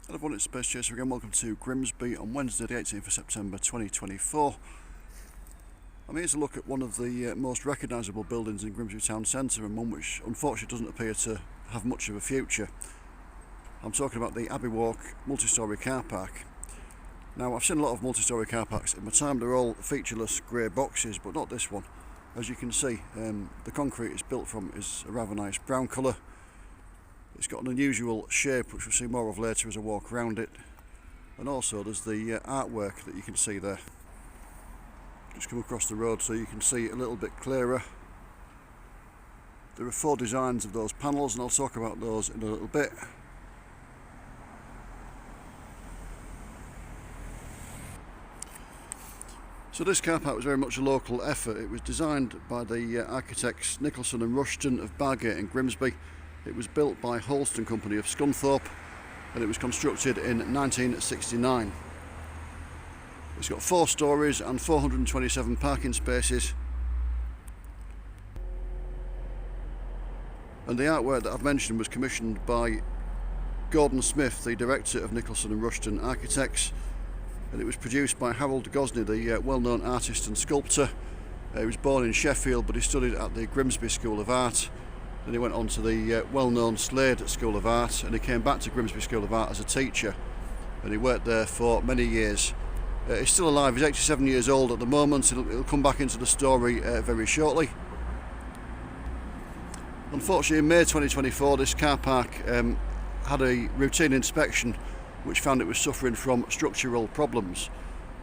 Hello everyone, it's Space Chaser again. Welcome to Grimsby on Wednesday the 18th of September 2024. I'm here to look at one of the most recognisable buildings in Grimsby town centre, and one which unfortunately doesn't appear to have much of a future. I'm talking about the Abbey Walk multi-storey car park. Now, I've seen a lot of multi-storey car parks in my time. They're all featureless grey boxes, but not this one. As you can see, the concrete it's built from is a rather nice brown colour. It's got an unusual shape, which we'll see more of later as I walk around it. And also there's the artwork that you can see there. Just come across the road so you can see it a little bit clearer. There are 4 designs of those panels, and I'll talk about those in a little bit. So this car park was very much a local effort. It was designed by the architects Nicholson and Rushton of Bargate and Grimsby. It was built by Holston Company of Scunthorpe, and it was constructed in 1969. It's got 4 storeys and 427 parking spaces. And the artwork that I've mentioned was commissioned by Gordon Smith, the director of Nicholson and Rushton Architects, and it was produced by Harold Gosney, the well-known artist and sculptor. He was born in Sheffield, but he studied at the Grimsby School of Art. Then he went on to the well-known Slade School of Art, and he came back to Grimsby School of Art as a teacher, and he worked there for many years. He's still alive. He's 87 years old at the moment. He'll come back into the story very shortly. Unfortunately, in May 2024, this car park had a routine inspection which found it was suffering from structural problems,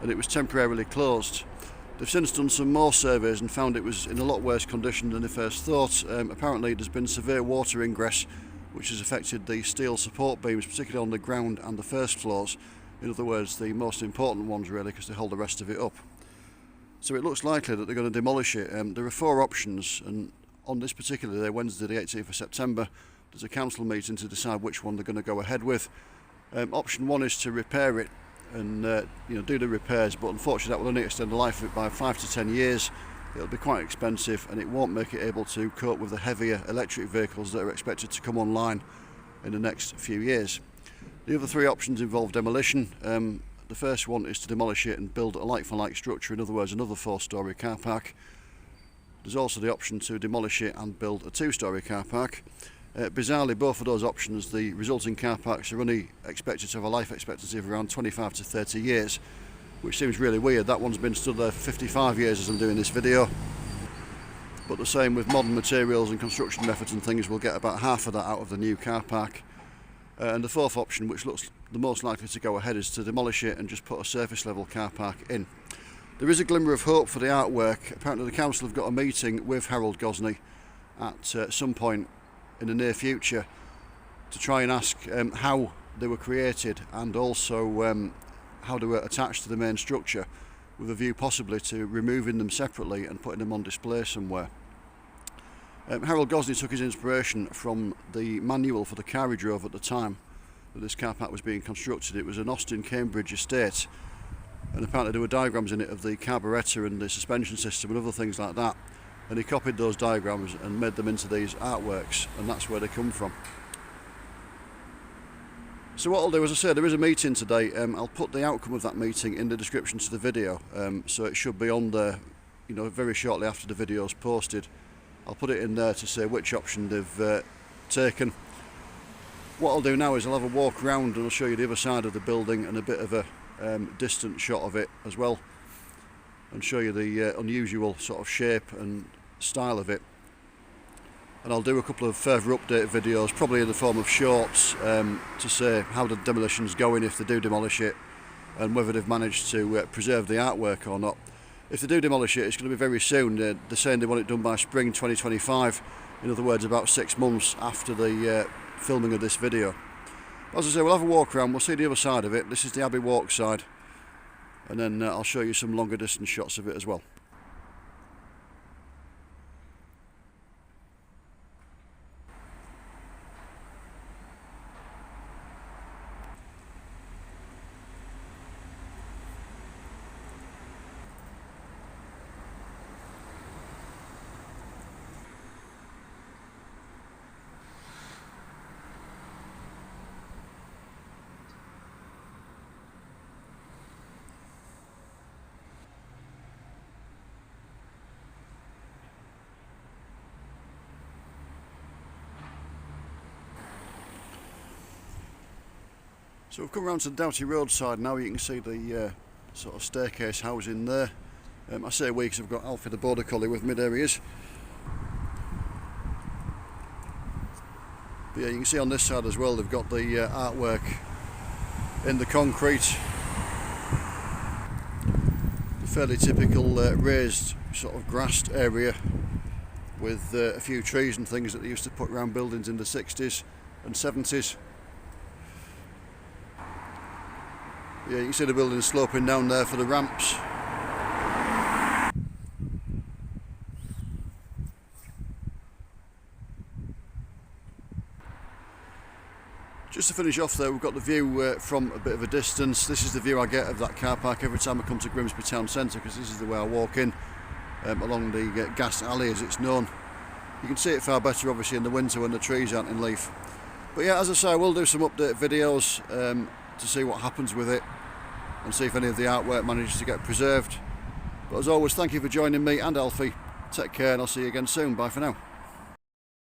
and it was temporarily closed. They've since done some more surveys and found it was in a lot worse condition than they first thought. Apparently there's been severe water ingress which has affected the steel support beams, particularly on the ground and the first floors. In other words, the most important ones really, because they hold the rest of it up. So it looks likely that they're going to demolish it. There are 4 options, and on this particular day, Wednesday the 18th of September, there's a council meeting to decide which one they're going to go ahead with. Option 1 is to repair it and do the repairs, but unfortunately that will only extend the life of it by 5 to 10 years. It'll be quite expensive, and it won't make it able to cope with the heavier electric vehicles that are expected to come online in the next few years. The other 3 options involve demolition. The first one is to demolish it and build a like-for-like structure, in other words another 4-storey car park. There's also the option to demolish it and build a 2-storey car park. Bizarrely, both of those options, the resulting car parks are only expected to have a life expectancy of around 25 to 30 years, which seems really weird. That one's been stood there for 55 years as I'm doing this video. But the same with modern materials and construction methods and things, we'll get about half of that out of the new car park. And the 4th option, which looks the most likely to go ahead, is to demolish it and just put a surface level car park in. There is a glimmer of hope for the artwork. Apparently the council have got a meeting with Harold Gosney at some point in the near future to try and ask how they were created, and also how they were attached to the main structure, with a view possibly to removing them separately and putting them on display somewhere. Harold Gosney took his inspiration from the manual for the car he drove at the time that this car park was being constructed. It was an Austin Cambridge estate, and apparently there were diagrams in it of the carburettor and the suspension system and other things like that. And he copied those diagrams and made them into these artworks, and that's where they come from. So what I'll do, as I say, there is a meeting today. I'll put the outcome of that meeting in the description to the video, so it should be on there, very shortly after the video is posted. I'll put it in there to say which option they've taken. What I'll do now is I'll have a walk around and I'll show you the other side of the building and a bit of a distant shot of it as well, and show you the unusual sort of shape and style of it. And I'll do a couple of further update videos, probably in the form of shorts, to say how the demolition's going, if they do demolish it, and whether they've managed to preserve the artwork or not. If they do demolish it, it's going to be very soon. They're saying they want it done by spring 2025, in other words about 6 months after the filming of this video. As I say, we'll have a walk around, we'll see the other side of it. This is the Abbey Walk side, and then I'll show you some longer distance shots of it as well. So we've come around to the Doughty roadside now. You can see the sort of staircase housing there. I say we because I've got Alfie the border collie with me, there he is. But yeah, you can see on this side as well they've got the artwork in the concrete. The fairly typical raised sort of grassed area with a few trees and things that they used to put around buildings in the 60s and 70s. Yeah, you can see the building sloping down there for the ramps. Just to finish off there, we've got the view from a bit of a distance. This is the view I get of that car park every time I come to Grimsby town centre, because this is the way I walk in, along the gas alley as it's known. You can see it far better obviously in the winter when the trees aren't in leaf. But yeah, as I say, I will do some update videos to see what happens with it and see if any of the artwork manages to get preserved. But as always, thank you for joining me and Alfie. Take care and I'll see you again soon. Bye for now.